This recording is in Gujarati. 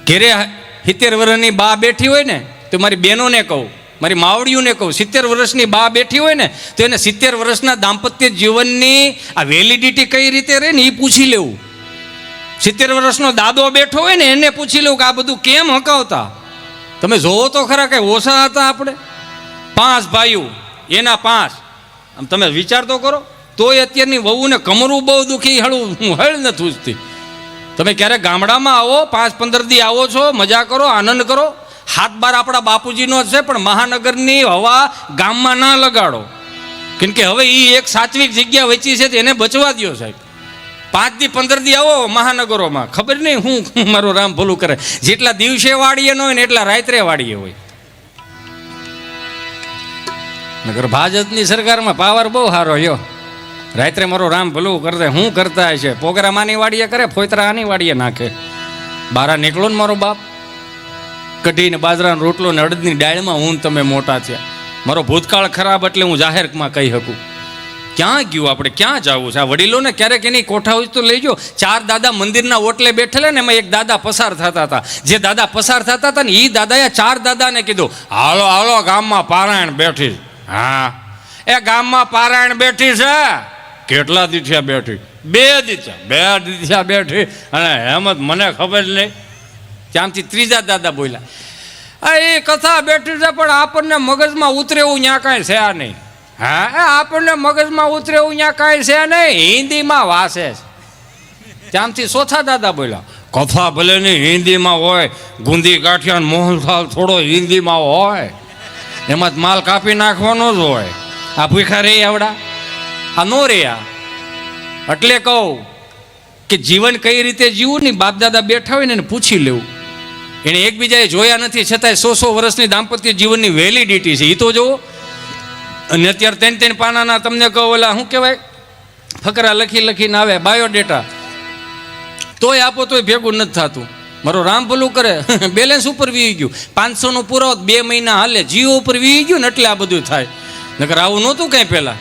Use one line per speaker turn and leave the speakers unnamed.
ઘેરે 70 વર્ષની બા બેઠી હોય ને તો મારી બહેનોને કહું, મારી માવડીઓને કહું, 70 વર્ષની બા બેઠી હોય ને તો એને 70 વર્ષના દાંપત્ય જીવનની આ વેલિડિટી કઈ રીતે રહે ને એ પૂછી લેવું. 70 વર્ષનો દાદો બેઠો હોય ને એને પૂછી લેવું કે આ બધું કેમ હકાવતા. તમે જોવો તો ખરા કે ઓછા હતા આપણે 5 ભાઈઓ, એના 5. આમ તમે વિચાર તો કરો. તોય અત્યારની વહુને કમરું બહુ દુખી, હળ ન થૂજતી. તમે ક્યારેક ગામડામાં આવો, 5-15 દી આવો છો, મજા કરો, આનંદ કરો. 7-12 આપણા બાપુજીનો છે, પણ મહાનગરની હવા ગામમાં ના લગાડો. કેમ કે હવે એ એક સાત્વિક જગ્યા વચ્ચી છે, એને બચવા દો સાહેબ. 5 દી 15 દી આવો મહાનગરોમાં, ખબર નહીં હું મારો રામ ભલું કરે. જેટલા દિવસે વાડીએ ન હોય ને એટલા રાત્રે વાડીએ હોય. નગર ભાજપની સરકારમાં પાવર બહુ સારો યો. રાત્રે મારો રામ ભલું કરતે શું કરતા છે. પોગરા માની વાડીએ કરે, ફોતરા આની વાડીએ નાખે. બારા નીકળો ને મારો બાપ, કઢીને બાજરાનો રોટલો ને અડદની ડાળમાં હું તમે મોટા થયા. મારો ભૂતકાળ ખરાબ એટલે હું જાહેરમાં કહી શકું. ક્યાં ગયું આપણે, ક્યાં જવું છે? આ વડીલોને ક્યારેક એની કોઠા હોય તો લઈ જાઓ. 4 દાદા મંદિરના ઓટલે બેઠેલા ને, એમાં એક દાદા પસાર થતા હતા. જે દાદા પસાર થતા હતા ને એ દાદાએ 4 દાદાને કીધું, હાલો હાલો ગામમાં પારાયણ બેઠી. હા, એ ગામમાં પારાયણ બેઠી છે. કેટલા દીઠિયા બેઠી? 2 દીઠિયા બેઠી. અને હેમત મને ખબર નહીં. ત્યાંથી 3જા દાદા બોલ્યા, એ કથા બેઠી છે પણ આપણને મગજમાં ઉતરે એવું ત્યાં કાંઈ છે નહીં. હા, આપણને મગજમાં ઉતરે એવું ત્યાં કાંઈ છે નહીં, હિન્દીમાં વાસે છે. ત્યાંથી 4થા દાદા બોલ્યા, કથા ભલે નહીં હિન્દીમાં હોય, ગુંદી ગાંઠિયા મોહનથાળ થોડો હિન્દીમાં હોય, એમાં જ માલ કાપી નાખવાનો જ હોય. આ ભૂખા રે આવડા, આ નો રે. એટલે કહું કે જીવન કઈ રીતે જીવવું ને, બાપ દાદા બેઠા હોય ને એને પૂછી લેવું. એને એકબીજાએ જોયા નથી છતાંય 100 વર્ષની દાંપત્ય જીવનની વેલિડિટી છે એ તો જુઓ. અને અત્યારે 3 પાનાના તમને કહો ઓલા શું કહેવાય ફકરા લખીને આવે બાયોડેટા, તોય આપો તોય ભેગું નથી થતું. મારો રામ ભલું કરે, બેલેન્સ ઉપર વી ગયું. 500નું પુરાવો 2 મહિના હાલે, જીઓ ઉપર વી ગયું ને એટલે આ બધું થાય. નકર આવું નહોતું કાંઈ પહેલાં.